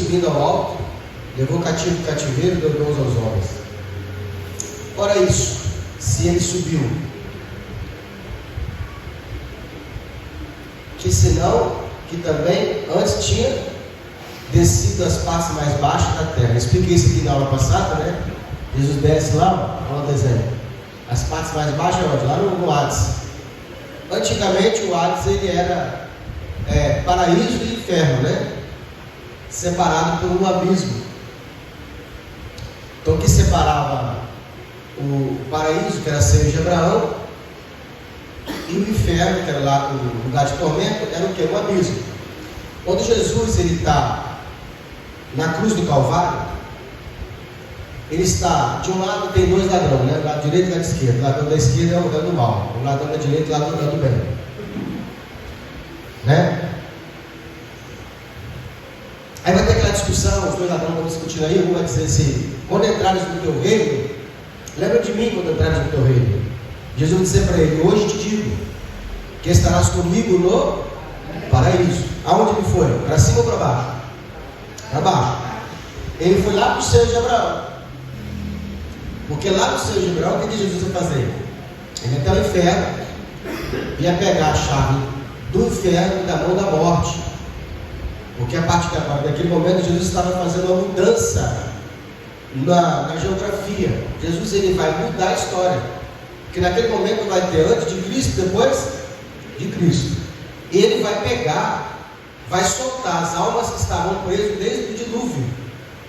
subindo ao alto, levou cativo o cativeiro e deu dons aos homens. Ora isso, se ele subiu, que senão, que também antes tinha descido as partes mais baixas da terra. Eu expliquei isso aqui na aula passada, né? Jesus desce lá, olha o desenho. As partes mais baixas, onde? Lá no Hades. Antigamente o Hades ele era paraíso e inferno, né? Separado por um abismo. Então o que separava o paraíso, que era a seio de Abraão, e o inferno, que era lá o lugar de tormento, era o que? Um abismo. Quando Jesus está na cruz do Calvário, ele está, de um lado tem dois ladrões, né? O lado direito e o lado esquerdo. O ladrão da esquerda é o do mal, o ladrão da direita é o ladrão do bem, né? Aí vai ter aquela discussão, os dois ladrões vão discutir aí, um vai dizer assim: quando entrares no teu reino, lembra de mim quando entrares no teu reino. Jesus vai dizer para ele: hoje te digo que estarás comigo no paraíso. Aonde ele foi? Para cima ou para baixo? Para baixo. Ele foi lá para o seio de Abraão. Porque lá no seio de Abraão, o que Jesus ia fazer? Ele ia até o inferno, ia pegar a chave do inferno e da mão da morte. Porque a partir daquele momento Jesus estava fazendo uma mudança na geografia. Jesus ele vai mudar a história. Porque naquele momento vai ter antes de Cristo, depois de Cristo. Ele vai pegar, vai soltar as almas que estavam presas desde o dilúvio.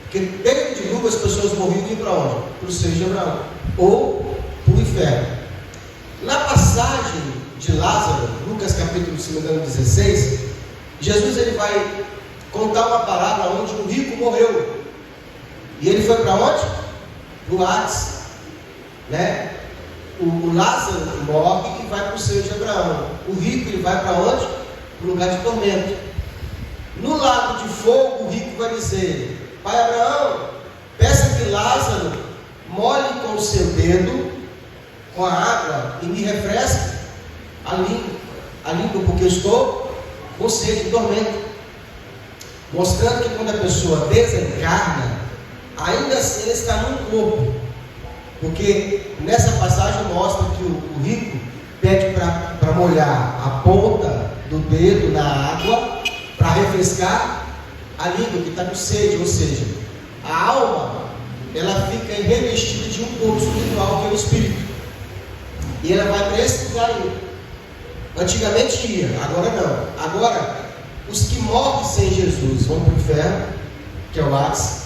Porque desde o dilúvio as pessoas morriam e iam para onde? Para o seio de Abraão. Ou para o inferno. Na passagem de Lázaro, Lucas capítulo 16, Jesus ele vai contar uma parábola onde um rico morreu. E ele foi para onde? Para o Hades, né? O Lázaro morre e vai para o seio de Abraão. O rico ele vai para onde? Para o lugar de tormento. No lago de fogo, o rico vai dizer: Pai Abraão, peça que Lázaro molhe com o seu dedo com a água e me refresque a língua, porque eu estou com sede de tormento. Mostrando que quando a pessoa desencarna, ainda assim ele está num corpo. Porque nessa passagem mostra que o rico pede para molhar a ponta do dedo na água para refrescar a língua que está com sede. Ou seja, a alma ela fica revestida de um corpo espiritual que é o espírito. E ela vai para esse lugar aí. Antigamente ia, agora não. Agora, os que morrem sem Jesus vão para o inferno, que é o Hades.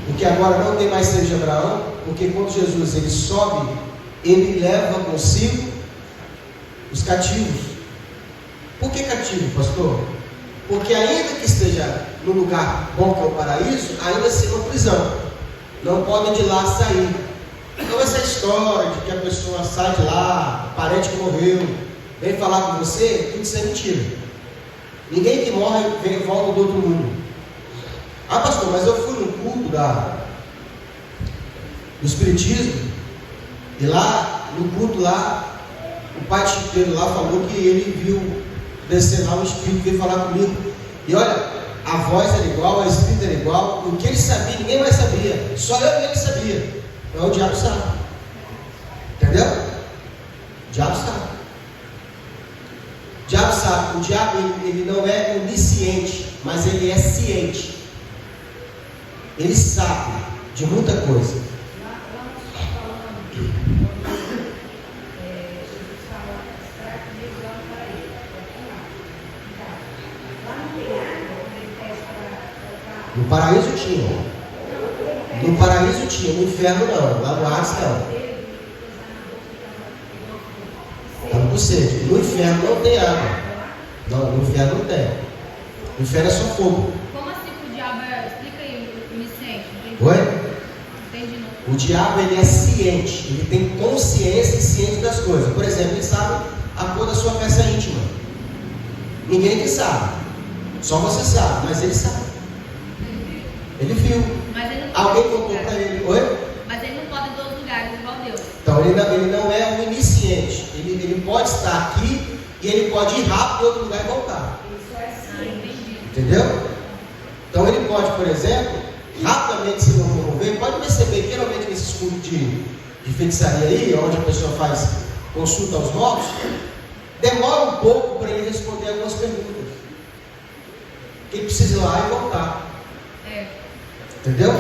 Porque agora não tem mais seio de Abraão, porque quando Jesus ele sobe, ele leva consigo os cativos. Por que cativo, pastor? Porque ainda que esteja no lugar bom que é o paraíso, ainda assim é uma prisão. Não podem de lá sair. Então essa história de que a pessoa sai de lá, parente que morreu, vem falar com você, tudo isso é mentira. Ninguém que morre vem e volta do outro mundo. Ah, pastor, mas eu fui no culto do Espiritismo, e lá, no culto lá, o pai Chiqueiro lá falou que ele viu descer lá um espírito que veio falar comigo. E olha, a voz era igual, a espírito era igual, o que ele sabia, ninguém mais sabia, só eu e ele sabia. Então o diabo sabe. Entendeu? O diabo sabe. O diabo sabe. O diabo ele não é onisciente, mas ele é ciente. Ele sabe de muita coisa. No paraíso tinha. No paraíso tinha, no inferno não. Lá no Hades não. Estamos com sede. No inferno não tem água. Não, no inferno não tem. No inferno é só fogo. Como assim que o diabo é? Explica aí, onisciente. Oi? Entendi não. O diabo ele é ciente, ele tem consciência e ciente das coisas. Por exemplo, ele sabe a cor da sua peça íntima. Ninguém que sabe. Só você sabe, mas ele sabe. Ele viu. Mas ele não Alguém pode contou para ele. Oi? Mas ele não pode em todos os lugares, igual Deus. Então ele não é um iniciante. Ele pode estar aqui e ele pode ir rápido em outro lugar e voltar. Ah, entendi. Entendeu? Então ele pode, por exemplo, rapidamente se locomover. Pode perceber que geralmente nesses cultos de feitiçaria aí, onde a pessoa faz consulta aos mortos, demora um pouco para ele responder algumas perguntas. Ele precisa ir lá e voltar. Entendeu?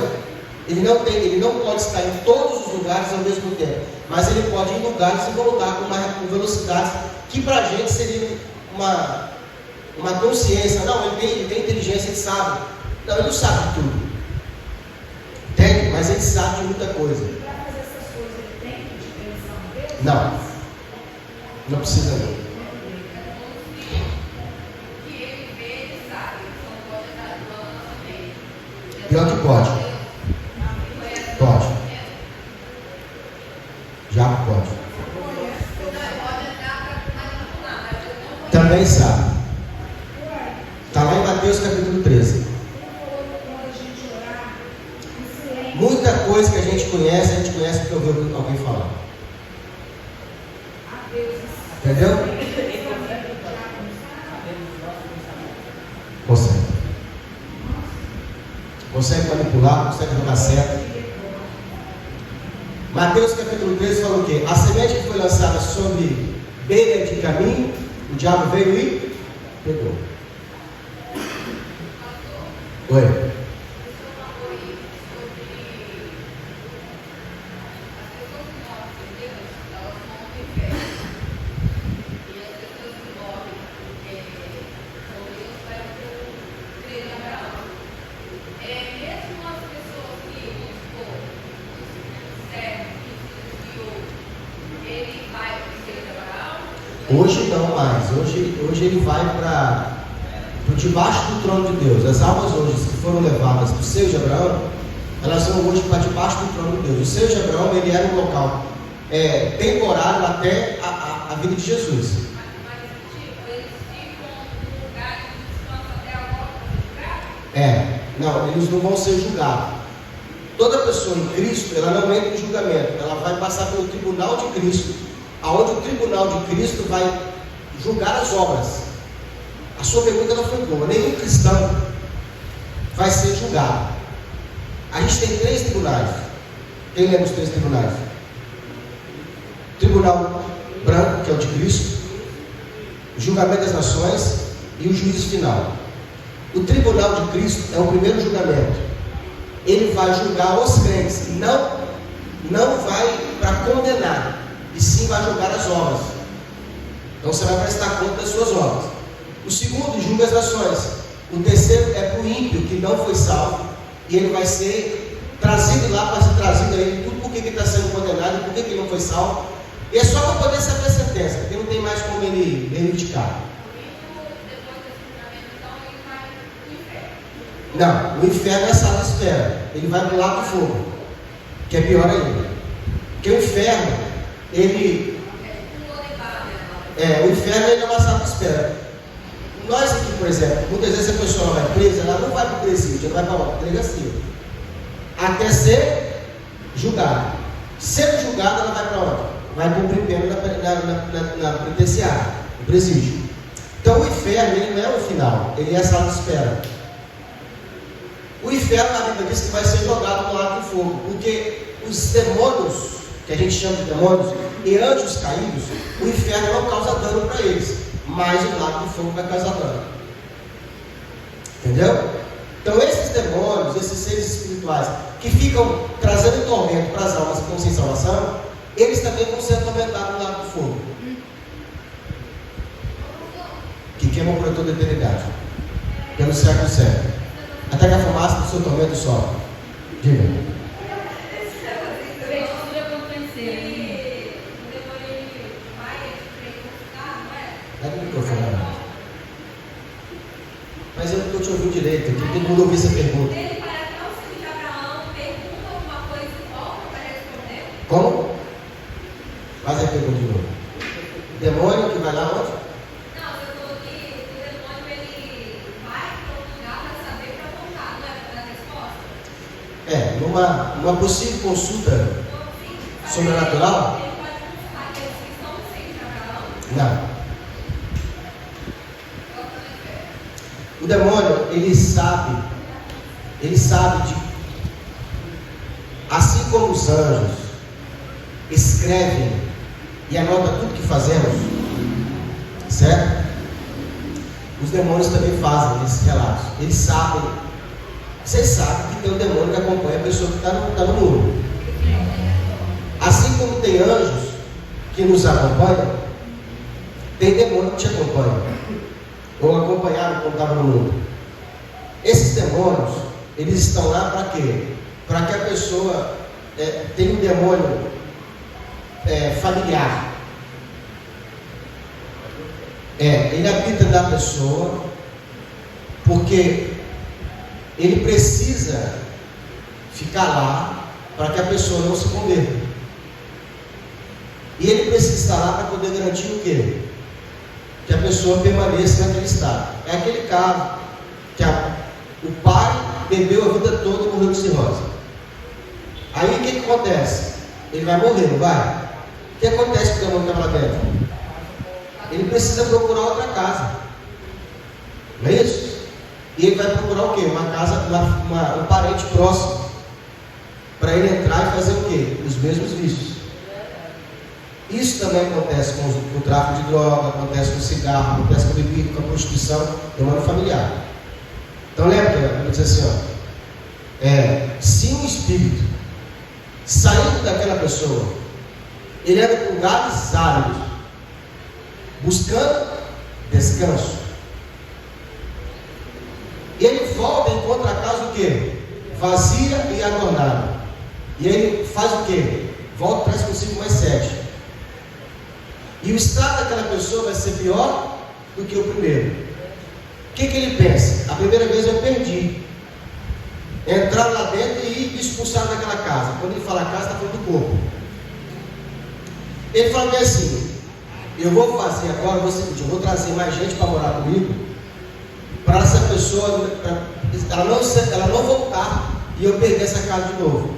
Ele não pode estar em todos os lugares ao mesmo tempo, mas ele pode ir em lugares e voltar com velocidades que para a gente seria uma consciência. Não, ele tem inteligência, ele sabe. Não, ele não sabe de tudo. Entende? Mas ele sabe de muita coisa. Para fazer essas coisas, ele tem dimensão dele? Não. Não precisa não. Pior que pode. Pode. Já pode. Também sabe. Está lá em Mateus capítulo 13. Muita coisa que a gente conhece porque ouviu alguém falar. Entendeu? Consegue manipular, consegue jogar certo. Mateus capítulo 13 fala o quê? A semente que foi lançada sobre beira de caminho, o diabo veio e pegou. Oi. Hoje não mais, hoje ele vai para debaixo do trono de Deus. As almas hoje que foram levadas do seio de Abraão, elas vão hoje para debaixo do trono de Deus. O seio de Abraão, ele era um local temporário até a vida de Jesus. Não, eles não vão ser julgados. Toda pessoa em Cristo, ela não entra em julgamento, ela vai passar pelo tribunal de Cristo, aonde o tribunal de Cristo vai julgar as obras. A sua pergunta não foi boa. Nenhum cristão vai ser julgado. A gente tem 3 tribunais. Quem lembra os 3 tribunais? Tribunal branco, que é o de Cristo, o julgamento das nações e o juízo final. O tribunal de Cristo é o primeiro julgamento. Ele vai julgar os crentes, não vai para condenar, e sim vai julgar as obras. Então você vai prestar conta das suas obras. O segundo julga as nações. O terceiro é para o ímpio que não foi salvo, e ele vai ser trazido lá para ser trazido a ele tudo porque ele está sendo condenado e porque ele não foi salvo. E é só para poder saber a sentença, porque não tem mais como ele reivindicar. Não, o inferno é a sala de espera. Ele vai para o lado do fogo, que é pior ainda. Porque o inferno, o inferno é uma sala de espera. Nós aqui, por exemplo, muitas vezes a pessoa vai presa, ela não vai para o presídio, ela vai para a delegacia. Até ser julgada. Sendo julgada, ela vai para onde? Vai cumprir pena na penitenciária, no presídio. Então o inferno, ele não é o final, ele é a sala de espera. O inferno, na Bíblia, diz que vai ser jogado no lago de fogo, porque os demônios, que a gente chama de demônios, e anjos caídos, o inferno não causa dano para eles, mas o lago de fogo vai causar dano. Entendeu? Então esses demônios, esses seres espirituais, que ficam trazendo tormento para as almas que estão sem salvação, eles também vão ser atormentados no lago de fogo, que queima por toda a eternidade, pelo século certo. Até que a fumaça do seu tormento sobe. Diga. Pega o microfone. Mas eu não estou te ouvindo direito. Aqui todo mundo ouviu essa pergunta. Ele parece que é o filho de Abraão, pergunta alguma coisa e volta para responder. Como? Faz a pergunta de novo. O demônio que vai lá onde? Não, eu estou aqui, o demônio ele vai para outro lugar para saber para voltar, não é para dar resposta? Numa possível consulta sobrenatural? Ele pode consultar aqueles que estão no filho de Abraão. Não. O demônio, ele sabe Ele sabe de... Assim como os anjos escrevem e anotam tudo que fazemos, certo? Os demônios também fazem esses relatos. Eles sabem. Vocês sabem que tem um demônio que acompanha a pessoa que está no mundo. Assim como tem anjos que nos acompanham, tem demônio que te acompanha, ou acompanharam quando estava no mundo. Esses demônios, eles estão lá para quê? Para que a pessoa tenha um demônio familiar. Ele habita da pessoa, porque ele precisa ficar lá para que a pessoa não se converta. E ele precisa estar lá para poder garantir o quê? Que a pessoa permaneça naquele estado. É aquele caso que o pai bebeu a vida toda e morreu de cirrose. Aí o que acontece? Ele vai morrer, não vai? O que acontece com o demônio que está lá dentro? Ele precisa procurar outra casa. Não é isso? E ele vai procurar o quê? Uma casa, um parente próximo, para ele entrar e fazer o quê? Os mesmos vícios. Isso também acontece com o tráfico de droga, acontece com o cigarro, acontece com a bebida, com a prostituição, demônio familiar. Então lembra, diz assim, se um espírito saindo daquela pessoa, ele anda por lugares áridos, buscando descanso, e ele volta e encontra a casa o quê? Vazia e adornada. E ele faz o quê? Volta, traz consigo mais 7. E o estado daquela pessoa vai ser pior do que o primeiro. O que ele pensa? A primeira vez eu perdi. Entrar lá dentro e ir expulsar daquela casa. Quando ele fala casa, está falando do corpo. Ele fala bem assim: eu vou fazer agora o seguinte, eu vou trazer mais gente para morar comigo, para essa pessoa, ela não voltar e eu perder essa casa de novo.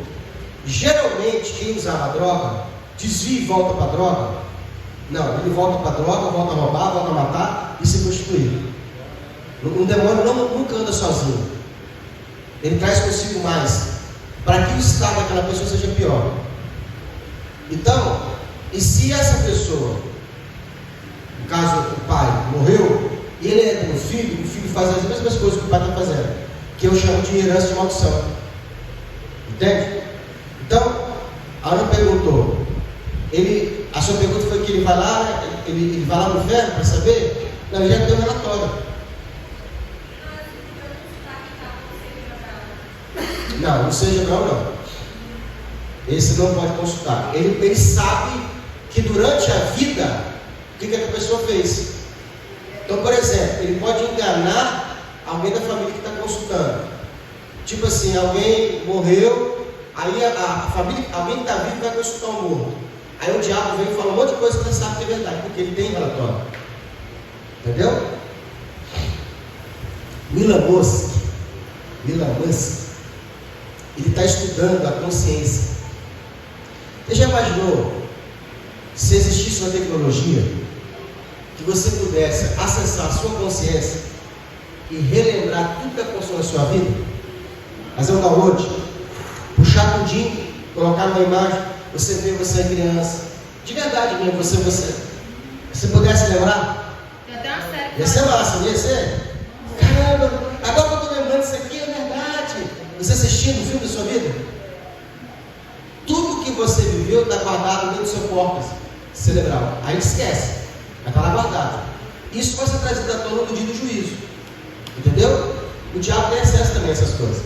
Geralmente quem usava droga desvia e volta para a droga. Não, ele volta para a droga, volta a roubar, volta a matar e se prostituir. Um demônio nunca anda sozinho. Ele traz consigo mais, para que o estado daquela pessoa seja pior. Então, e se essa pessoa, no caso o pai, morreu, e ele entra no filho, o filho faz as mesmas coisas que o pai está fazendo, que eu chamo de herança de maldição. Entende? Então, a Ana perguntou, a sua pergunta foi que ele vai lá, ele vai lá no inferno para saber? Não, ele já deu um relatório. Não seja Abraão não. Esse não pode consultar. Ele sabe que durante a vida, o que a pessoa fez. Então, por exemplo, ele pode enganar alguém da família que está consultando. Tipo assim, alguém morreu, aí a família, alguém que está vivo vai consultar um morto. Aí o diabo vem e fala um monte de coisa que ele sabe que é verdade, porque ele tem relatório. Entendeu? Elon Musk, ele está estudando a consciência. Você já imaginou se existisse uma tecnologia que você pudesse acessar a sua consciência e relembrar tudo que aconteceu na sua vida? Fazer um download, puxar tudinho, colocar numa imagem, você vê você é criança, de verdade mesmo, você pudesse lembrar? Tem até uma série. Ia ser massa, não ia ser? Caramba, agora que eu estou lembrando isso aqui é verdade. Você assistindo o filme da sua vida? Tudo que você viveu está guardado dentro do seu córtex cerebral. Aí esquece, vai estar lá guardado. Isso vai ser trazido à tona no dia do juízo. Entendeu? O diabo tem acesso também a essas coisas.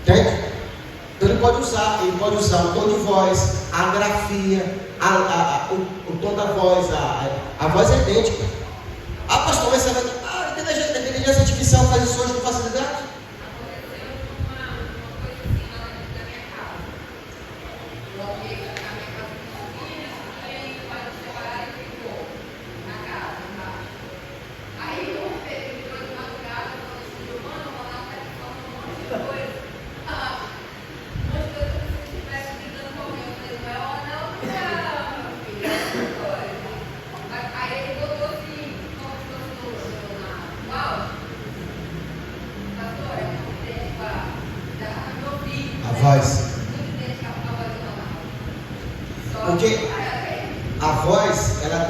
Entende? Então ele pode usar o tom de voz, a grafia, o tom da voz, a voz é idêntica. Ah, pastor, mas você vai dizer, a inteligência artificial faz isso hoje com facilidade?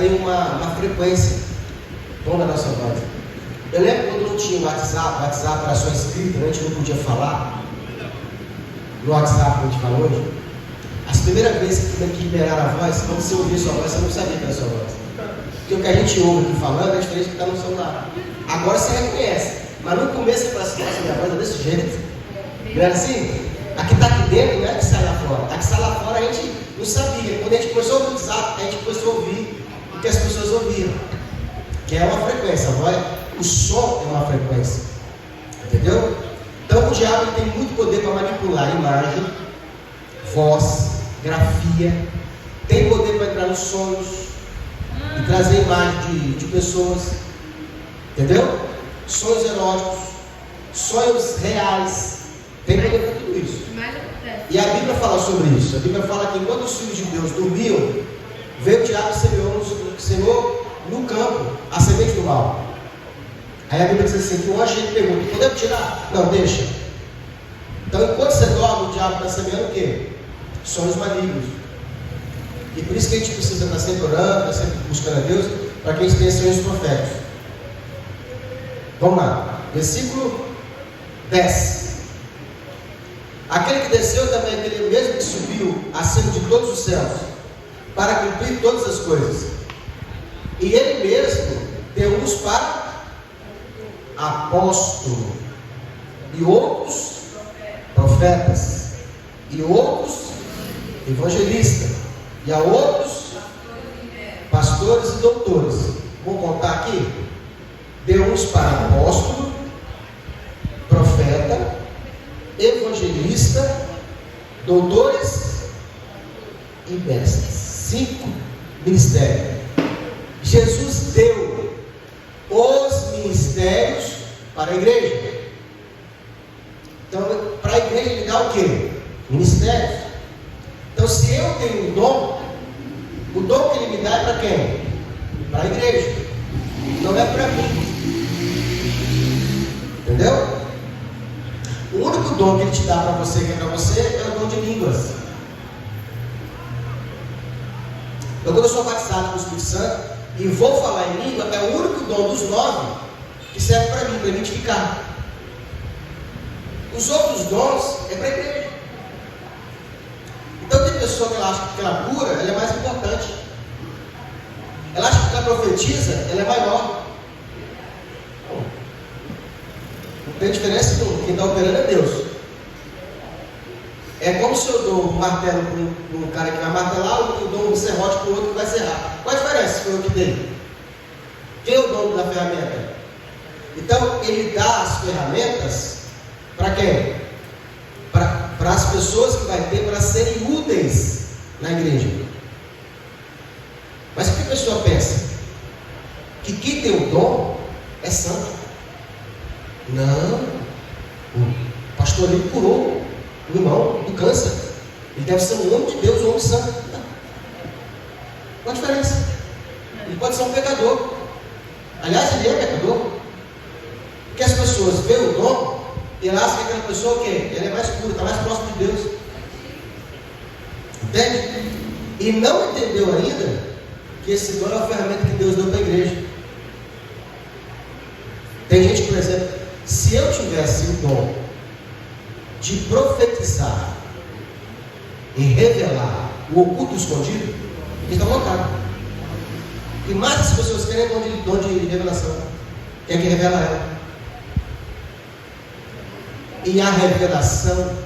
tem uma frequência, tom da nossa voz. Eu lembro quando não tinha o WhatsApp era só escrito, a gente não podia falar. No WhatsApp que a gente fala hoje, as primeiras vezes que liberaram a voz, quando você ouvia sua voz, você não sabia que era sua voz. Porque o que a gente ouve aqui falando é diferente do que está no celular. Agora você reconhece, mas no começo você fala assim, nossa, minha voz é desse jeito. Não era assim? A que está aqui dentro não é a que sai lá fora. A que sai lá fora a gente não sabia. Quando a gente começou a ouvir o WhatsApp, a gente começou a ouvir o que as pessoas ouviam. Que é uma frequência, o som é uma frequência. Entendeu? Então o diabo ele tem muito poder para manipular imagem, voz, grafia. Tem poder para entrar nos sonhos e trazer imagem de pessoas. Entendeu? Sonhos eróticos, sonhos reais. Tem poder para tudo isso. Mas acontece. E a Bíblia fala sobre isso. A Bíblia fala que enquanto os filhos de Deus dormiam, veio o diabo e semeou no campo a semente do mal. Aí a Bíblia diz assim, que o anjo ele pergunta, podemos tirar? Não, deixa. Então enquanto você dorme, o diabo está semeando o quê? Sonhos malignos. E por isso que a gente precisa estar sempre orando, estar sempre buscando a Deus, para que a gente tenha sonhos proféticos. Vamos lá. Versículo 10. Aquele que desceu também é aquele mesmo que subiu acima de todos os céus, para cumprir todas as coisas. E ele mesmo deu uns para apóstolo, e outros profetas, e outros evangelistas, e a outros pastores e doutores. Vou contar aqui. Deu uns para apóstolo, profeta, evangelista, doutores e mestres. 5 ministérios. Jesus deu os ministérios para a igreja. Então, para a igreja ele dá o quê? Ministérios. Então, se eu tenho um dom, o dom que ele me dá é para quem? Para a igreja. Não é para mim. Entendeu? O único dom que ele te dá para você, que é para você, é o dom de línguas. Então, quando eu sou batizado com o Espírito Santo e vou falar em língua, é o único dom dos 9 que serve para mim, para identificar. Os outros dons é para a igreja. Então, tem pessoa que ela acha que ela cura, ela é mais importante. Ela acha que ela profetiza, ela é maior. Não tem diferença nenhuma. Quem está operando é Deus. É como se eu dou um martelo para um cara que vai martelar, eu dou um serrote para o outro que vai serrar. Qual a diferença que eu que dei? Quem é o dono da ferramenta? Então, ele dá as ferramentas para quem? Para as pessoas que vai ter para serem úteis na igreja. Mas o que a pessoa pensa? Que quem tem o dom é santo. Não. O pastor ali curou o irmão do câncer. Ele deve ser um homem de Deus, um homem santo. Não. Qual a diferença? Ele pode ser um pecador. Aliás, ele é pecador. Porque as pessoas veem o dom e elas acham que aquela pessoa o quê? Ela é mais pura, está mais próximo de Deus. Entende? E não entendeu ainda que esse dom é uma ferramenta que Deus deu para a igreja. Tem gente, por exemplo, se eu tivesse o dom de profetizar e revelar o oculto escondido, ele está montado. E mais as pessoas querem dom de revelação, quer que revela ela. E a revelação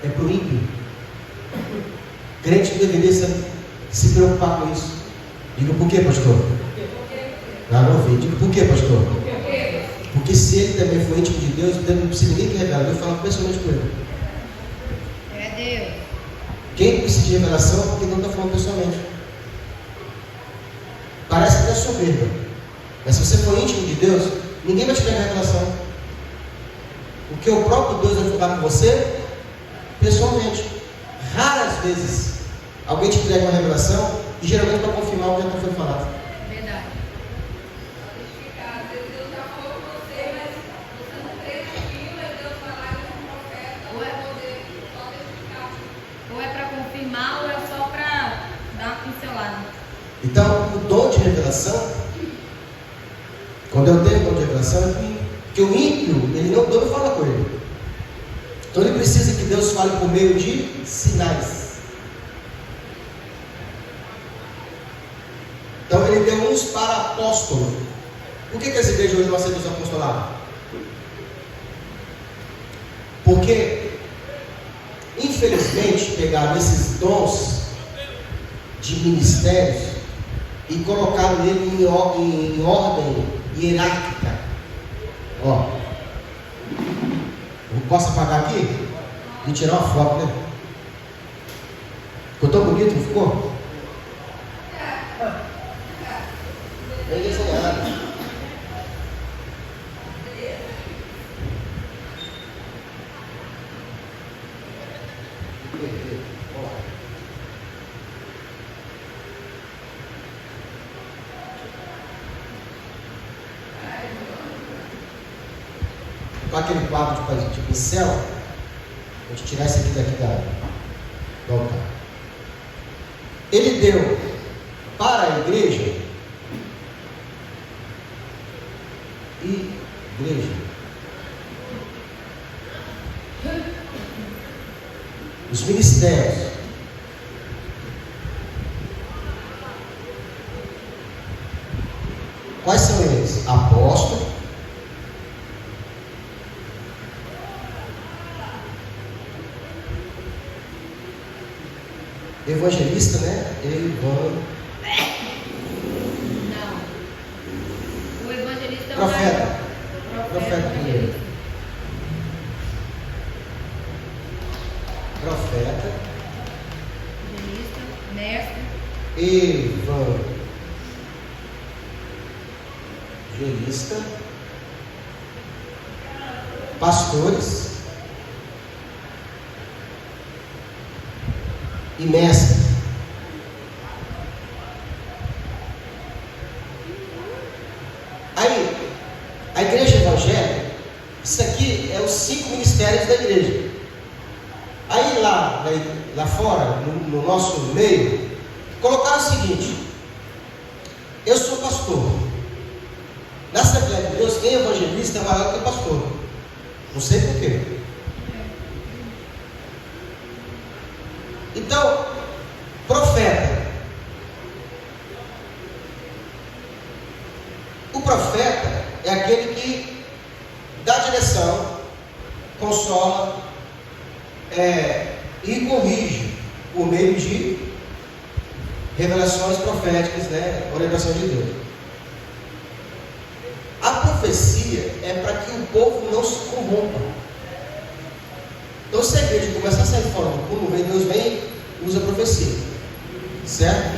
é para o ímpio. O crente deveria se preocupar com isso. Diga por quê, pastor? Não ouvi. Diga por quê, pastor? Porque se ele também for íntimo de Deus, não precisa ninguém que revela. Deus fala pessoalmente com ele. É Deus. Quem precisa de revelação é porque não está falando pessoalmente. Parece que é soberba. Mas se você for íntimo de Deus, ninguém vai te dar revelação. Porque o próprio Deus vai falar com você pessoalmente. Raras vezes alguém te entrega uma revelação e geralmente para confirmar o que já foi falado. Verdade. Às vezes Deus já falou com você, mas você não crê naquilo, aí Deus vai lá e diz um profeta, ou é poder só testificar. Ou é para confirmar ou é só para dar uma pincelada. Então, o dom revelação, quando eu tenho dom de revelação, é que o ímpio, Deus não fala com ele. Então ele precisa que Deus fale por meio de sinais. Então ele deu uns para apóstolos. Por que as igrejas hoje não aceitam os apostolados? Porque, infelizmente, pegaram esses dons de ministérios e colocaram ele em ordem hierárquica. Ó, posso apagar aqui? E tirar uma foto, né? Ficou tão bonito, não ficou? Bem desenhado. Com aquele quadro de pincel, vou te tirar esse aqui daqui do altar. Ele deu para a igreja os ministérios. Quais são eles? Apóstolo, evangelista, né? Não. O evangelista é o Profeta. Profeta primeiro. Profeta. Evangelista, mestre. Evangelista. Pastores. E mestre. Aí, a igreja evangélica, isso aqui é os 5 ministérios da igreja. Aí lá fora, no nosso meio, colocaram o seguinte: eu sou pastor. Na Assembleia de Deus, quem é evangelista é maior que o pastor. Não sei porquê. Então, profeta. O profeta é aquele que dá direção, consola e corrige por meio de revelações proféticas, né? Orientação de Deus. A profecia é para que o povo não se corrompa. Então, se a igreja começar a sair fora do como Deus vem, usa a profecia, certo?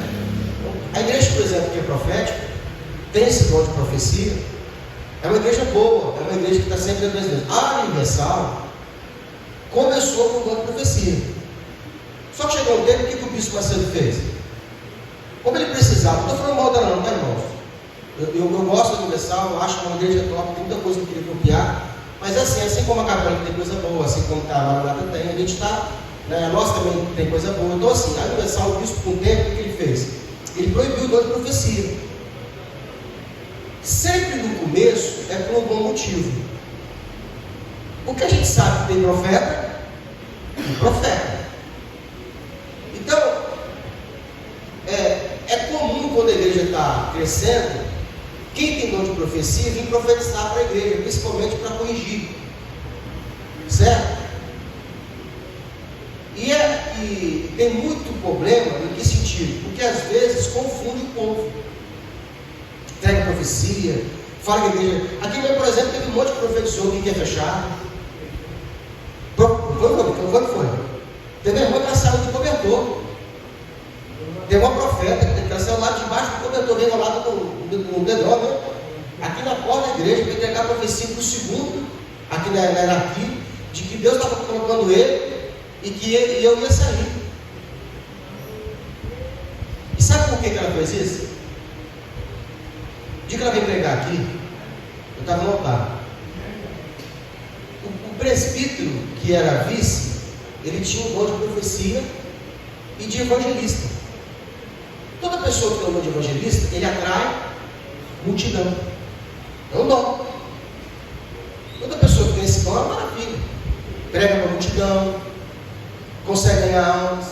A igreja, por exemplo, que é profética, tem esse dom de profecia, é uma igreja boa, é uma igreja que está sempre dentro de Deus. A Universal começou com o dom de profecia. Só que chegou um tempo, o que o bispo Macedo fez? Como ele precisava, não estou falando mal dela não, tá, irmãos? Eu gosto da Universal, eu acho que é uma igreja top, tem muita coisa que eu queria copiar, mas assim como a Católica tem coisa boa, assim como a Maranata tem, a gente está, né, a nossa também tem coisa boa. Então assim, a Universal, o bispo com o tempo, o que ele fez? Ele proibiu o dom de profecia. Sempre no começo é por um bom motivo. Porque a gente sabe que tem profeta e profeta. Então, é comum quando a igreja está crescendo, quem tem dom de profecia vir profetizar para a igreja, principalmente para corrigir. Certo? E tem muito problema em que sentido? Porque às vezes confunde o povo. Entrega profecia, fala que a igreja. Aqui mesmo, por exemplo, teve um monte de profetizou que ia fechar. Quando foi? Teve uma irmã que saiu de cobertor. Tem uma profeta que saiu lá debaixo do cobertor, veio lá no dedó, né? Aqui na porta da igreja, para entregar a profecia para o segundo, aqui na hierarquia, de que Deus estava colocando ele e que eu ia sair. E sabe por que ela fez isso? O dia que ela veio pregar aqui, eu estava no altar. O presbítero, que era vice, ele tinha um dom de profecia e de evangelista. Toda pessoa que tem o dom de evangelista, ele atrai multidão. É um dom. Toda pessoa que tem esse dom é uma maravilha. Prega para a multidão, consegue ganhar almas.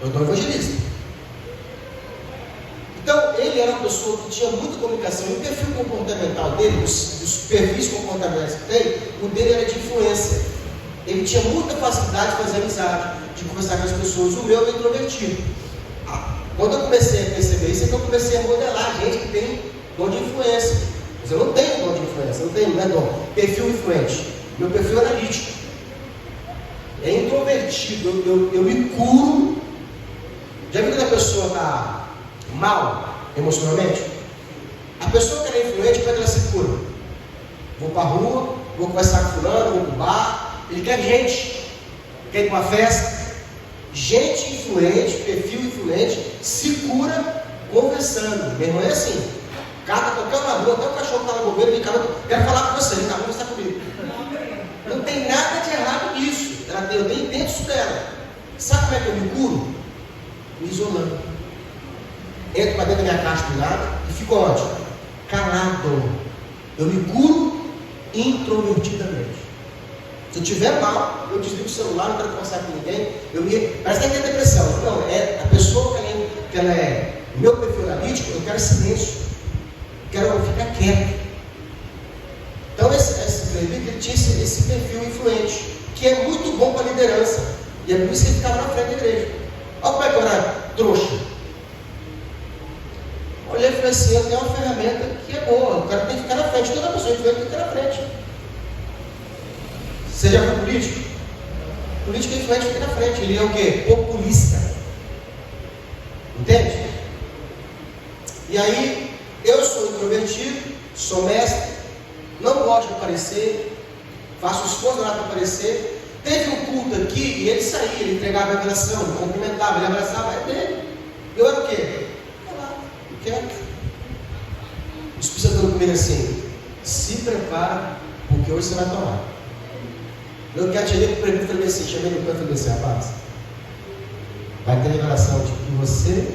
É o dom evangelista. Então, ele era uma pessoa que tinha muita comunicação. E o perfil comportamental dele, os perfis comportamentais que tem, o dele era de influência. Ele tinha muita facilidade de fazer amizade, de conversar com as pessoas. O meu é introvertido. Quando eu comecei a perceber isso, é que eu comecei a modelar gente que tem dom de influência. Mas eu não tenho dom de influência, eu não tenho, não é dom. Perfil influente. Meu perfil é analítico. É introvertido. Eu me curo. Já viu quando a pessoa está mal emocionalmente? A pessoa que é influente, como é que ela se cura? Vou para a rua, vou conversar com fulano, vou para o bar. Ele quer gente, quer ir para uma festa. Gente influente, perfil influente, se cura conversando. Meu irmão é assim. Cada qualquer na rua, até o cachorro que está na bobeira, ele fala, quero falar com você, ele está conversar comigo. Não tem nada de errado nisso. Eu nem entendo isso dela. Sabe como é que eu me curo? Me isolando. Entro para dentro da minha caixa de nada e fico onde? Calado. Eu me curo introvertidamente. Se eu estiver mal, eu desligo o celular, não quero conversar com ninguém. Parece que tem depressão. Não, é a pessoa que ela é meu perfil analítico, eu quero silêncio. Eu quero ficar quieto. Então esse presbítero ele tinha esse perfil influente, que é muito bom para a liderança. E é por isso que ele ficava na frente da igreja. Olha como é que eu era trouxa. Olhei e falei assim, eu tenho uma ferramenta que é boa, o cara tem que ficar na frente. Toda pessoa influente tem que ficar na frente. Você já foi político? Político influente fica na frente. Ele é o quê? Populista. Entende? E aí, eu sou introvertido, sou mestre, não gosto de aparecer, faço esforço para aparecer. Teve um culto aqui e ele saía, ele entregava a revelação, ele cumprimentava, ele abraçava, é dele. Eu era o quê? Calado, quieto. O Espírito Santo falou comigo assim: se prepara, porque hoje você vai tomar. Eu quero te ler para ele, falei assim, chamei no canto e falei assim, rapaz, vai ter revelação de que você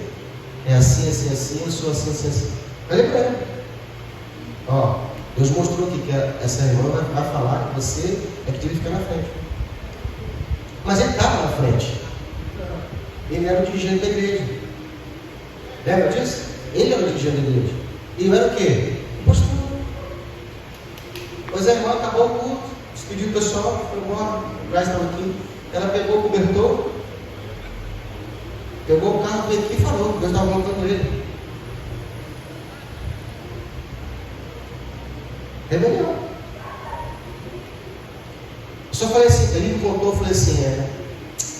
é assim, assim, assim, eu sou assim, assim, assim. Falei para ele. Ó, Deus mostrou aqui que essa irmã vai falar que você é que tem que ficar na frente. Mas ele estava na frente. Ele era o dirigente da igreja. Lembra disso? Ele era o dirigente da igreja. E eu era o quê? O pastor. Pois a irmã acabou o culto, despediu o pessoal, foi embora, o Braz estava aqui. Ela pegou o cobertor, pegou o carro, veio aqui e falou que Deus estava voltando ele. Rebelião. Eu só falei assim, ele me contou, eu falei assim,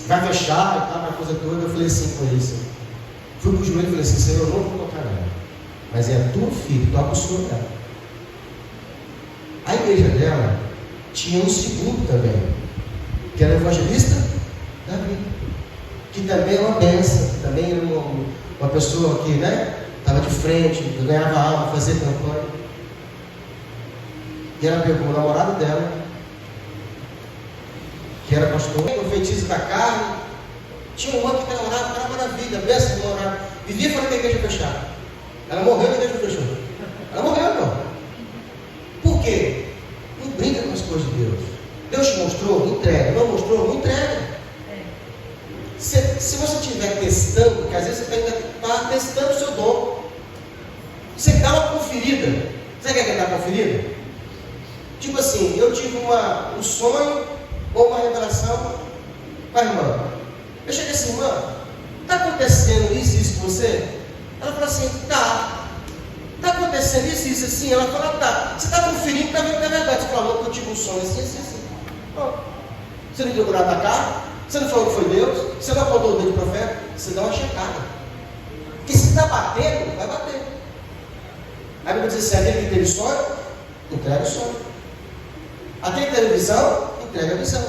vai fechar e tal, uma coisa toda. Eu falei assim com ele, assim, fui pro joelho e falei assim, Senhor, eu não vou tocar nela, mas é a tua filha, toca o Senhor dela. A igreja dela tinha um segundo também, que era o evangelista Davi, que também é uma benção, que também era uma pessoa que, estava de frente, ganhava alma, fazia campanha. E ela pegou o namorado dela, que era pastor, profetiza da carne. Tinha uma que namorava, era maravilha, benção de namorado, vivia falando que a igreja fechada. Ela morreu, a igreja fechou. Ela morreu, não. Por quê? Não brinca com as coisas de Deus. Deus te mostrou, entrega. Não mostrou, não entrega. Se você estiver testando, porque às vezes você está testando o seu dom, você dá uma conferida. Sabe o que é dar conferida? Tipo assim, eu tive um sonho ou uma revelação com a irmã. Eu cheguei assim, irmã, está acontecendo isso com você? Ela falou assim, tá. Está acontecendo isso assim? Ela falou, tá. Você está conferindo, está vendo que é verdade. Você falou que eu tive um sonho assim. Bom, você não entregou nada na cara? Você não falou que foi Deus? Você não apontou o dedo do profeta? Você dá uma checada. Porque se está batendo, vai bater. Aí a Bíblia diz assim, aquele que teve sonho, entrega o sonho. Aquele que teve visão, entrega a visão.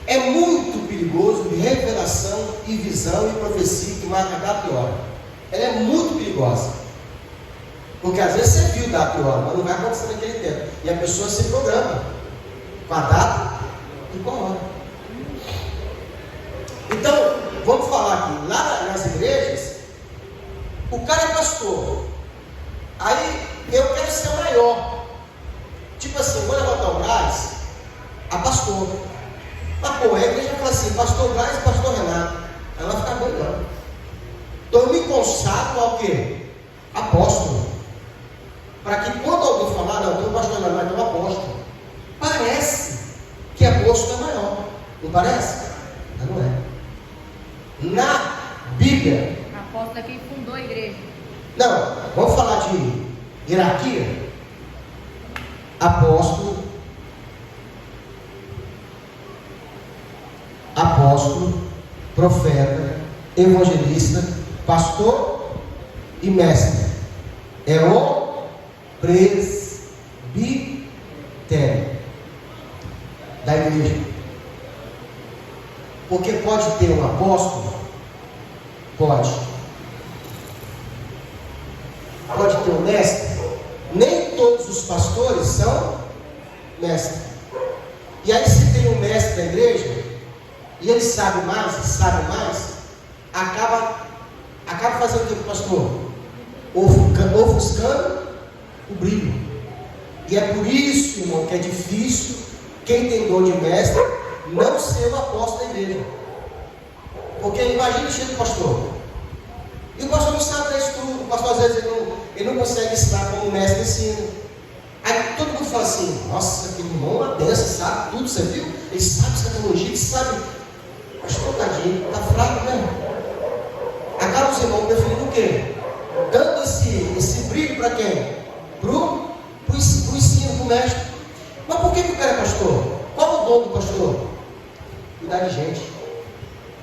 É muito perigoso revelação e visão e profecia que marca data e hora. Ela é muito perigosa. Porque às vezes você viu data e hora, mas não vai acontecer naquele tempo. E a pessoa se programa com a data e com a hora. Então, vamos falar aqui, lá nas igrejas, O cara é pastor. Aí eu quero ser maior. Tipo assim, vou levantar o Braz a pastor. Mas pô, a igreja fala assim, pastor Braz e pastor Renato. Aí vai ficar bom não. Então eu me consagro ao quê? Apóstolo. Para que quando alguém falar, não, tem um pastor Renato, tem um apóstolo. Parece que apóstolo é maior. Não parece? Mas não é. Na Bíblia. Apóstolo é quem fundou a igreja. Não, vamos falar de hierarquia. Apóstolo, profeta, evangelista, pastor e mestre. É o presbitério da igreja. Porque pode ter um apóstolo? Pode. Pode ter um mestre? Nem todos os pastores são mestres. E aí, se tem um mestre da igreja, e ele sabe mais, acaba fazendo o que o pastor? Ofuscando o brilho. E é por isso, irmão, que é difícil quem tem dom de mestre não ser o apóstolo da igreja. Porque imagina chega o pastor. E o pastor não sabe dar estudo. O pastor às vezes ele não consegue ensinar como o mestre ensina. Aí todo mundo fala assim, nossa, aquele irmão é uma benção, sabe tudo, você viu? Ele sabe escatologia, ele sabe. Pastor, tadinho, está fraco, né? Acaba os irmãos preferindo o quê? Dando esse brilho para quem? Pro ensino, pro mestre. Mas por que o cara é pastor? Qual é o dom do pastor? Cuidar de gente,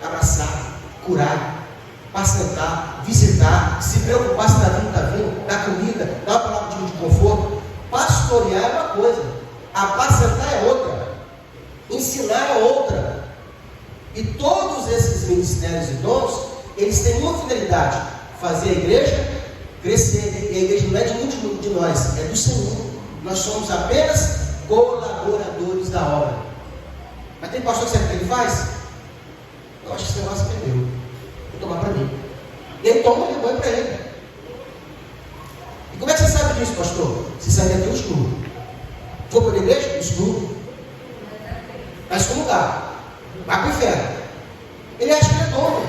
abraçar, curar, pacentar, visitar, se preocupar se está vindo, dar comida, dar uma palavra de conforto. Pastorear é uma coisa, apacentar é outra, ensinar é outra. E todos esses ministérios e dons, eles têm uma finalidade: fazer a igreja crescer. E a igreja não é de nenhum de nós, é do Senhor. Nós somos apenas colaboradores da obra. Mas tem pastor que sabe o que ele faz? Eu acho que esse negócio perdeu. Vou tomar para mim. E ele toma e devolve para ele. E como é que você sabe disso, pastor? Você sabe que tem um estudo. For para a igreja? Estudo. Mas como lugar? Vai para o inferno. Ele acha que ele é dono.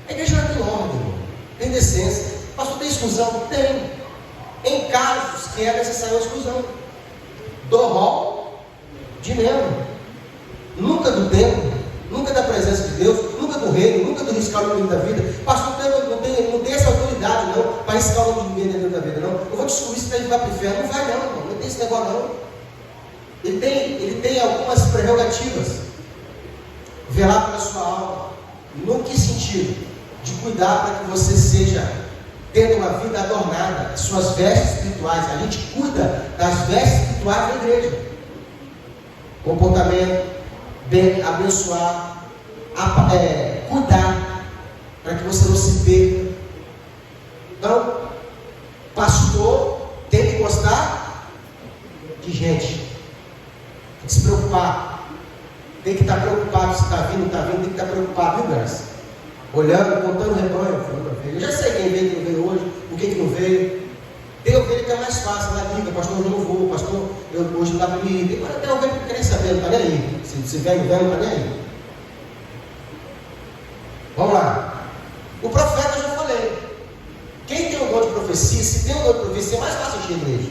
A igreja não tem ordem, tem decência. Pastor, tem exclusão? Tem. Em casos que é necessária a exclusão. Do rol de membro. Nunca do templo, nunca da presença de Deus, nunca do reino, nunca do riscar o nome da vida. Pastor, não tem essa autoridade não, para riscar o nome de ninguém dentro da vida, não. Eu vou descobrir se ele vai para o inferno. Não vai não, irmão. Não tem esse negócio não. Ele tem algumas prerrogativas. Velar pela sua alma. No que sentido? De cuidar para que você seja, tendo uma vida adornada, suas vestes espirituais. A gente cuida das vestes espirituais da igreja. Comportamento, bem, abençoar, cuidar, para que você não se perca. Então, pastor tem que gostar de gente, tem que se preocupar, tem que estar preocupado se está vindo, tem que estar preocupado, viu, Graça? Olhando, contando o rebanho. Eu já sei quem veio, quem veio hoje, o que não veio. Tem ovelha que é mais fácil, ela liga, pastor, eu não vou, pastor, hoje não dá para ir. Tem até ovelha que quer saber, não está nem aí. Se vem, não está nem aí. Vamos lá. O profeta eu já falei. Quem tem um dom de profecia, se tem um dom de profecia, é mais fácil de igreja.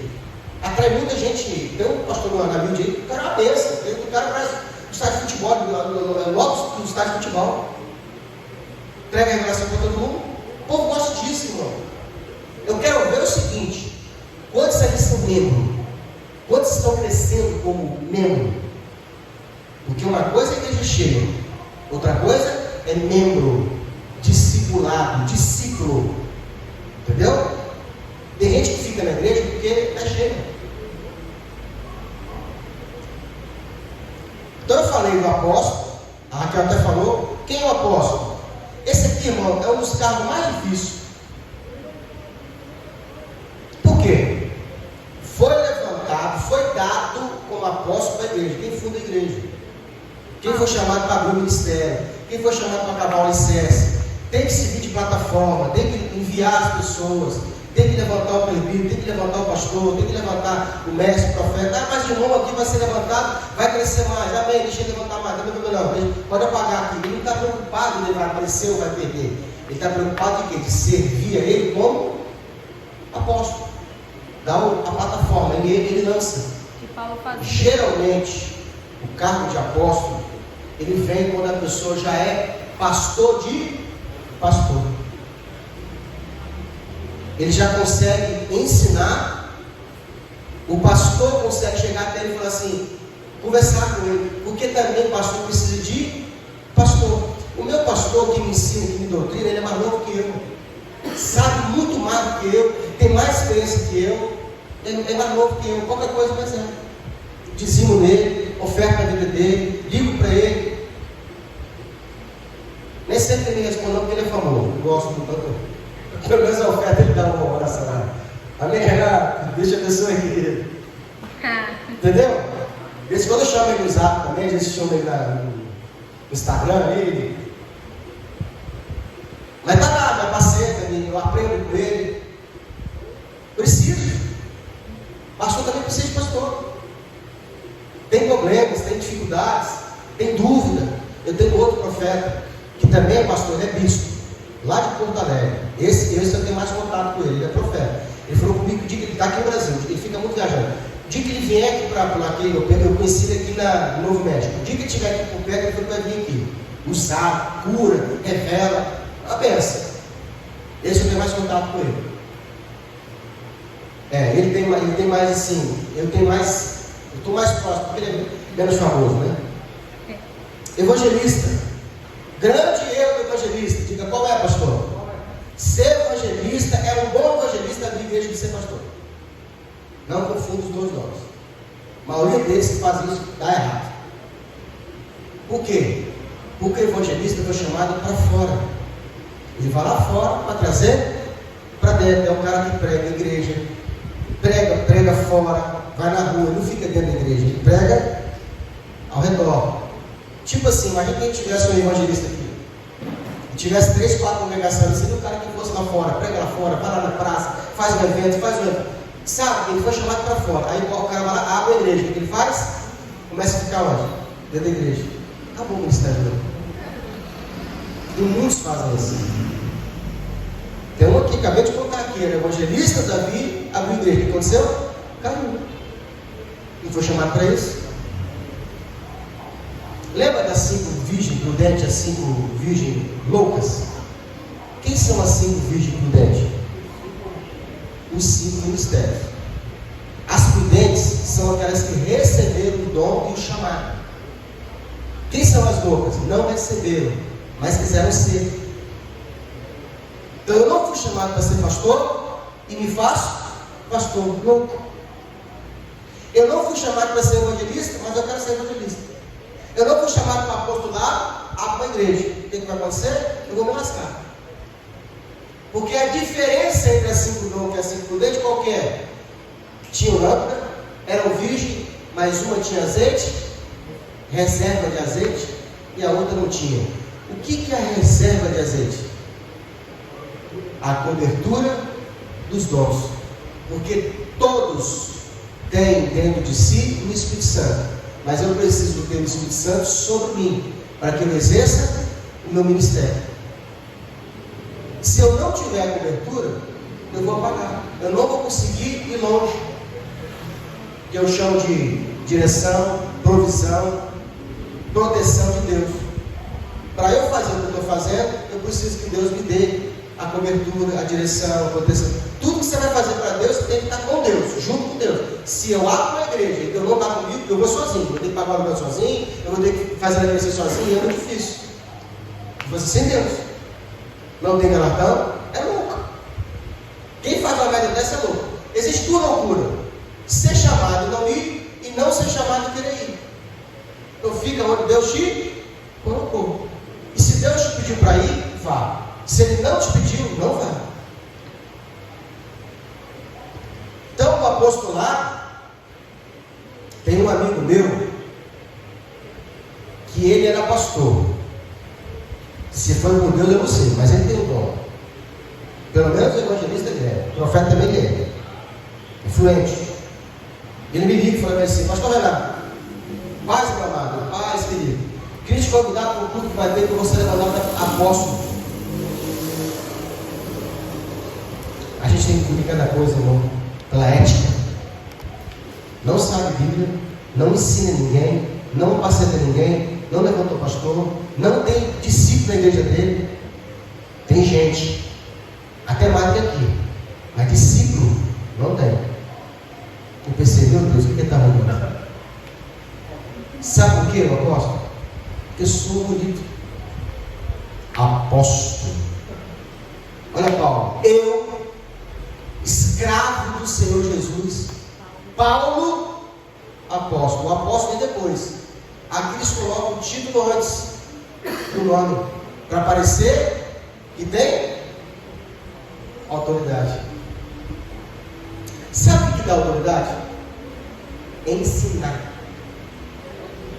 Atrai muita gente. Tem um pastor no navio de o cara é uma benção. Tem um cara para o estádio de futebol, logo do estádio de futebol. Entrega a revelação para todo mundo. O povo gosta disso, irmão. Eu quero ver o seguinte: quantos aqui são membros? Quantos estão crescendo como membro? Porque uma coisa é igreja cheia, outra coisa é membro, discipulado, discípulo. Entendeu? Tem gente que fica na igreja porque está cheia. Então eu falei do apóstolo, a Raquel até falou. Quem é o apóstolo? Esse aqui, irmão, é um dos cargos mais difíceis. Por quê? Foi levantado, foi dado como apóstolo para a igreja. Quem funda a igreja? Quem foi chamado para abrir o ministério? Quem foi chamado para acabar o alicerce? tem que seguir de plataforma, tem que enviar as pessoas, tem que levantar o presbítero, tem que levantar o pastor, tem que levantar o mestre, o profeta. Ah, mas de novo aqui vai ser levantado, vai crescer mais. Amém, deixa ele levantar mais. Não, pode apagar aqui. Ele não está preocupado de ele vai crescer ou vai perder. Ele está preocupado de quê? De servir a ele como apóstolo. Dá a plataforma, ele lança. Que Paulo fazia. Geralmente, o cargo de apóstolo, ele vem quando a pessoa já é pastor de pastor. Ele já consegue ensinar, o pastor consegue chegar até ele e falar assim, conversar com ele, porque também o pastor precisa de pastor. O meu pastor que me ensina, que me doutrina, ele é mais novo que eu, sabe muito mais do que eu, tem mais experiência que eu, ele é mais novo que eu, qualquer coisa mais é. Dizimo nele, oferta a vida dele, ligo para ele. Nem sempre ele me responde, porque ele é famoso, eu gosto do tanto. Pelo menos a oferta ele dá uma oração lá. Amém, Renato? Deixa a pessoa aqui. Entendeu? Esse quando eu chamo ele no zap também, a gente chama ele no Instagram ali. Mas tá lá, minha parceira, eu aprendo com ele. Preciso. Pastor também precisa de pastor. Tem problemas, tem dificuldades, tem dúvida. Eu tenho outro profeta, que também é pastor, ele é bispo. Lá de Porto Alegre, esse eu tenho mais contato com ele, ele é profeta. Ele falou comigo que o dia que ele está aqui no Brasil, ele fica muito viajando. O dia que ele vier aqui para aqui, eu conheci ele aqui no Novo México. O dia que ele estiver aqui por perto, ele falou que vai vir aqui. Usar, cura, revela, a benção. Esse eu tenho mais contato com ele. Ele tem mais assim, eu estou mais próximo, porque ele é menos famoso, né? Evangelista. Grande erro do evangelista. Diga, qual é, pastor? Ser evangelista é um bom evangelista da igreja de ser pastor. Não confunda os dois nomes. A maioria deles que fazem isso dá errado. Por quê? Porque o evangelista foi chamado para fora. Ele vai lá fora para trazer para dentro. É o cara que prega a igreja. Prega fora. Vai na rua, não fica dentro da igreja. Ele prega ao redor. Tipo assim, imagina que a gente tivesse um evangelista aqui, e tivesse 3, 4 congregações, seria o cara que fosse lá fora, prega lá fora, vai lá na praça, faz um evento, sabe, ele foi chamado para fora, aí o cara vai lá, abre a igreja, o que ele faz? Começa a ficar onde? Dentro da igreja. Acabou o ministério dele. E muitos fazem assim. Tem um aqui, acabei de contar aqui, era evangelista, Davi, abriu a igreja, o que aconteceu? Caiu. E foi chamado para isso. Lembra das 5 virgens prudentes, as 5 virgens loucas? Quem são as 5 virgens prudentes? Os 5 ministérios. As prudentes são aquelas que receberam o dom e o chamado. Quem são as loucas? Não receberam, mas quiseram ser. Então eu não fui chamado para ser pastor e me faço pastor louco. Eu não fui chamado para ser evangelista, mas eu quero ser evangelista. Eu não fui chamado para apostolado, para a igreja. O que vai acontecer? Eu vou me lascar. Porque a diferença entre as 5 loucas e as 5 prudentes qual que é? Tinham lâmpada, eram virgem, mas uma tinha azeite, reserva de azeite, e a outra não tinha. O que é a reserva de azeite? A cobertura dos dons. Porque todos têm dentro de si o Espírito Santo. Mas eu preciso ter o Espírito Santo sobre mim, para que eu exerça o meu ministério. Se eu não tiver cobertura, eu vou apagar. Eu não vou conseguir ir longe. Que eu chamo de direção, provisão, proteção de Deus. Para eu fazer o que eu estou fazendo, eu preciso que Deus me dê a cobertura, a direção, a proteção. Tudo que você vai fazer para Deus, você tem que estar com Deus, junto com Deus. Se eu abro uma igreja e Deus não está comigo, eu vou sozinho. Eu vou ter que pagar o aluguel sozinho, eu vou ter que fazer a igreja sozinho, é muito difícil. Você sem Deus. Não tem galardão, é louco. Quem faz uma merda dessa é louco. Existe duas loucuras: ser chamado e não ir, e não ser chamado e querer ir. Então fica onde Deus te colocou. E se Deus te pediu para ir, vá. Se Ele não te pediu, não vá. Então, o apostolado, tem um amigo meu que ele era pastor. Se foi por Deus, eu não sei, mas ele tem o dom. Pelo menos o evangelista ele é. O profeta também ele é. Influente. Ele me liga e fala assim: pastor Renato, paz, meu amado, paz, querido. Queria te convidar para um culto que vai ter que você levantar para apóstolo. A gente tem que cumprir cada coisa, irmão, pela ética. Não sabe Bíblia, não ensina ninguém, não apacenta ninguém, não levantou pastor, não tem discípulo na igreja dele. Tem gente, até mais que aqui, mas discípulo não tem. Eu pensei, meu Deus, o que ele está arrumando? Sabe por quê, eu apóstolo? Porque eu sou bonito. Apóstolo. Olha, Paulo, eu, escravo do Senhor Jesus, Paulo, apóstolo. O apóstolo vem depois. Aqui eles colocam o título antes do nome, para parecer que tem autoridade. Sabe o que dá autoridade? Ensinar.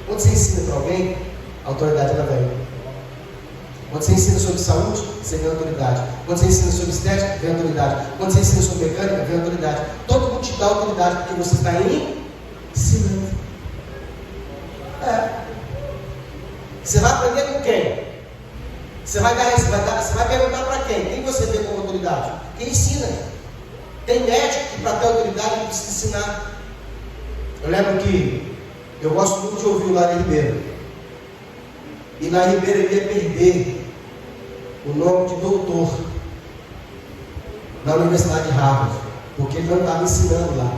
Quando você ensina para alguém, a autoridade ela vem. Quando você ensina sobre saúde, você vê autoridade. Quando você ensina sobre estética, vem autoridade. Quando você ensina sobre mecânica, vem autoridade. Todo mundo te dá autoridade porque você está ensinando. Você vai aprender com quem? Você vai perguntar para quem? Quem você vê como autoridade? Quem ensina. Tem médico que para ter autoridade ele precisa ensinar. Eu lembro que eu gosto muito de ouvir o Larry Ribeiro. E Larry Ribeiro ele ia perder o nome de doutor na Universidade de Harvard, porque ele não estava ensinando lá.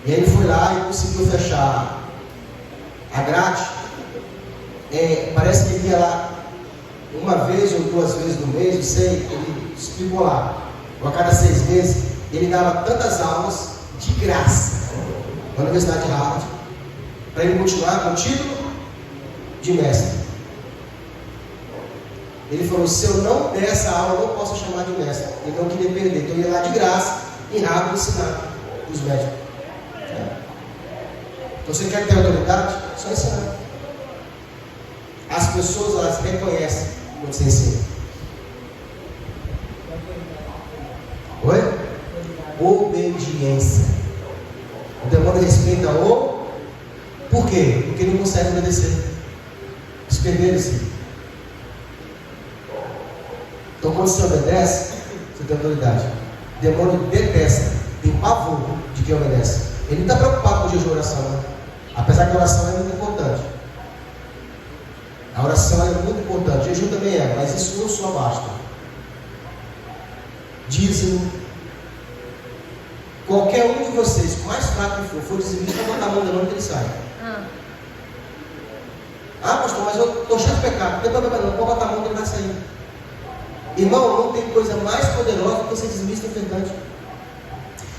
E aí ele foi lá e conseguiu fechar a grade. Parece que ele ia lá uma vez ou duas vezes no mês, não sei, ele explicou lá. Ou a cada 6 meses, ele dava tantas aulas de graça na Universidade de Harvard, para ele continuar com o título de mestre. Ele falou: se eu não der essa aula, eu não posso chamar de mestre. Ele não queria perder, então ele ia lá de graça, em Harvard, ensinar os médicos. Então você quer ter autoridade? Só ensinar. As pessoas, elas reconhecem quando você ensina. Oi? Obediência. O demônio respeita o... Por quê? Porque ele não consegue obedecer. Espelheiro-se. Então quando você obedece, você tem autoridade. O demônio detesta, tem pavor de quem obedece. Ele não está preocupado com o jejum e oração, né? Apesar que a oração é muito importante. A oração é muito importante. O jejum também é, mas isso não só basta. Dízimo. Qualquer um de vocês, por mais fraco que for dizimista, botar a mão na mão que ele sai. Pastor, mas eu estou cheio de pecado. Não tem problema não, pode botar a mão que ele vai sair. Irmão, não tem coisa mais poderosa do que você dizimista ofertante.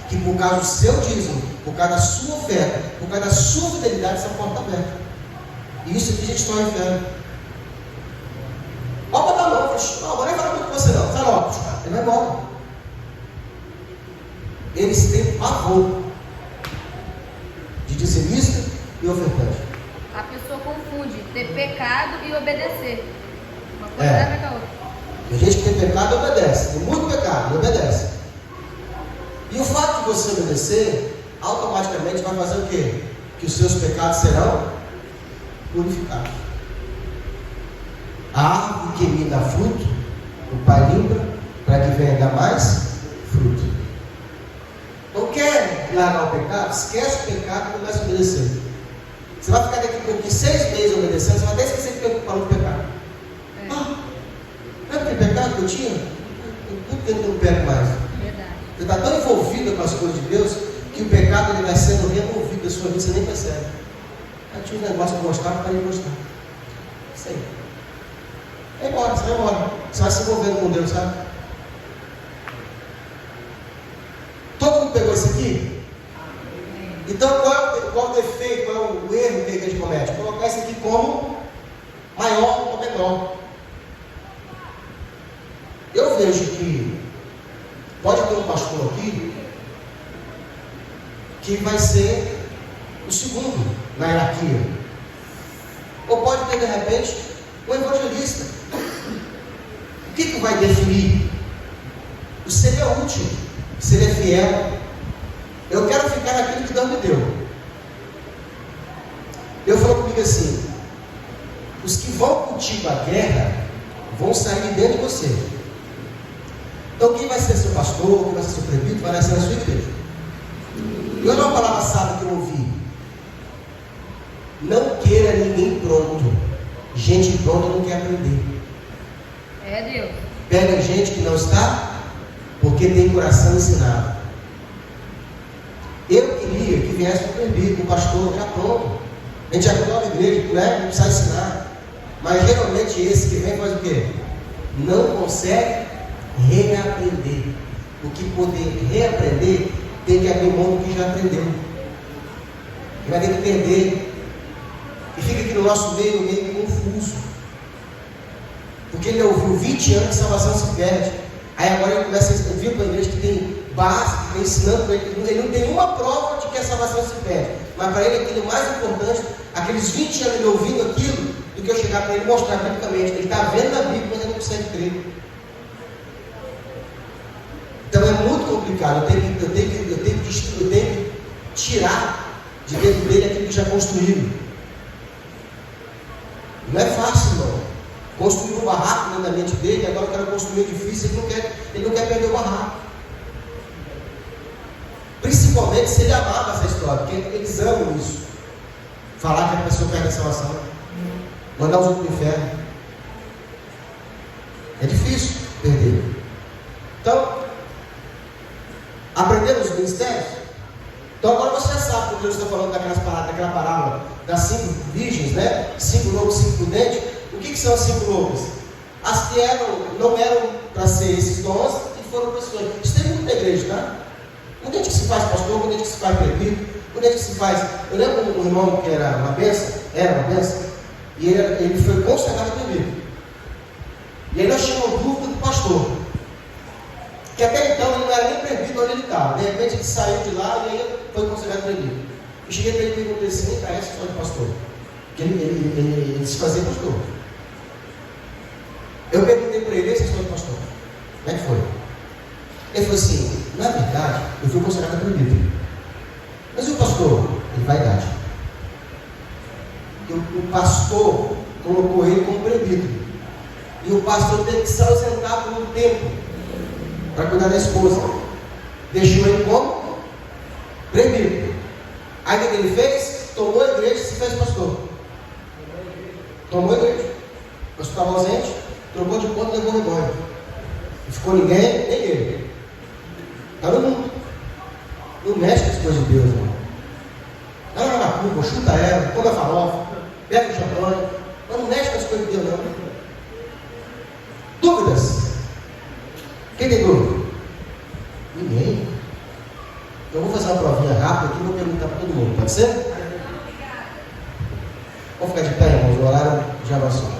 Que por causa do seu dízimo, por causa da sua oferta, por causa da sua fidelidade, essa porta está aberta. E isso aqui a gente torna inferno. Pode botar a mão, não vou nem falar muito com você não, sai logo, ele vai embora. Eles têm pavor de dizimista e ofertante. A pessoa confunde ter pecado e obedecer. Uma coisa leva com a outra. Tem gente que tem pecado e obedece. Tem muito pecado e obedece. E o fato de você obedecer, automaticamente vai fazer o quê? Que os seus pecados serão purificados. A árvore que me dá fruto, o pai limpa, para que venha dar mais fruto. Não quer largar o pecado? Esquece o pecado e começa a obedecer. Você vai ficar daqui por 6 meses obedecendo, você vai até esquecer que parou de pecar. Não é aquele pecado que eu tinha? Tudo que eu não pego mais. Verdade. Você está tão envolvido com as coisas de Deus que o pecado ele vai sendo removido da sua vida, você nem percebe. Eu tinha um negócio de gostar, para de gostar. Isso aí. Vai embora, você vai embora. Você vai se envolvendo com Deus, sabe? Todo mundo pegou isso aqui? Então qual o defeito, qual é o erro que a igreja comete? Colocar isso aqui como maior ou menor. Eu vejo que pode ter um pastor aqui que vai ser o segundo na hierarquia. Ou pode ter de repente O evangelista. O que vai definir? Se ele é útil, se ele é fiel. Eu quero ficar naquilo que Deus me deu. Deus falou comigo assim: os que vão contigo à guerra vão sair de dentro de você. Então quem vai ser seu pastor, quem vai ser seu presbítero, vai nascer na sua igreja. E olha uma palavra sábia que eu ouvi: não queira ninguém pronto. Gente pronta não quer aprender. É Deus. Pega gente que não está, porque tem coração ensinado. Eu queria que viesse para o presbítero, o pastor, já pronto. A gente já criou uma igreja, né? Não precisa ensinar. Mas geralmente esse que vem faz o quê? Não consegue reaprender. Porque poder reaprender tem que abrir mão do que já aprendeu. Ele vai ter que entender. E fica aqui no nosso meio confuso. Porque ele ouviu 20 anos de salvação se perde. Aí agora ele começa a vir para a igreja que tem base, que está ensinando para ele. Ele não tem uma prova de que a salvação se perde. Mas para ele aquilo mais importante, aqueles 20 anos ele ouvindo aquilo, do que eu chegar para ele e mostrar biblicamente. Ele está vendo na Bíblia, mas ele não consegue crer. Então é muito complicado. Eu tenho que tirar de dentro dele aquilo que já construíram. Não é fácil, não. Construir um barraco na mente dele, agora eu quero construir um edifício, ele não quer perder o barraco. Principalmente se ele amava essa história, porque eles amam isso. Falar que a pessoa perde a salvação, mandar os outros para o inferno. É difícil perder. Então, aprendemos os ministérios? Então agora você já sabe quando Jesus está falando daquela parábola das 5 virgens, né? 5 lobos, 5 prudentes. O que são as 5 lobos? As que não eram para ser esses dons e foram pessoas. Isso tem muita igreja, tá? Onde é que se faz pastor? Onde é que se faz presbítero? Onde é que se faz? Eu lembro um irmão que era uma benção, e ele foi consagrado presbítero. E aí nós tínhamos um grupo do pastor. Que até então ele não era nem presbítero onde ele estava. De repente ele saiu de lá e aí foi consagrado presbítero. Eu cheguei para ele e perguntei assim: nem parece só de pastor. Porque ele se fazia pastor. Eu perguntei para ele: esse é só de pastor. Como é que foi? Ele falou assim: na verdade, eu fui consagrado presbítero. Mas e o pastor? Ele vaidade. O pastor colocou ele como presbítero. E o pastor teve que se ausentar por um tempo para cuidar da esposa. Deixou ele como presbítero. Aí o que ele fez? Tomou a igreja e se fez pastor. Tomou a igreja. O pastor estava ausente, trocou de ponto e levou embora. Não ficou ninguém, nem ele. Está no mundo. Não mexe com as coisas de Deus, irmão. Ela na curva, chuta ela, come a farofa, pega o champanhe. Mas não mexe com as coisas de Deus, não. Dúvidas? Quem tem dúvida? Ninguém. Eu vou fazer uma provinha rápida aqui e vou perguntar para todo mundo, pode ser? Vamos ficar de pé, irmãos, o horário já avançou.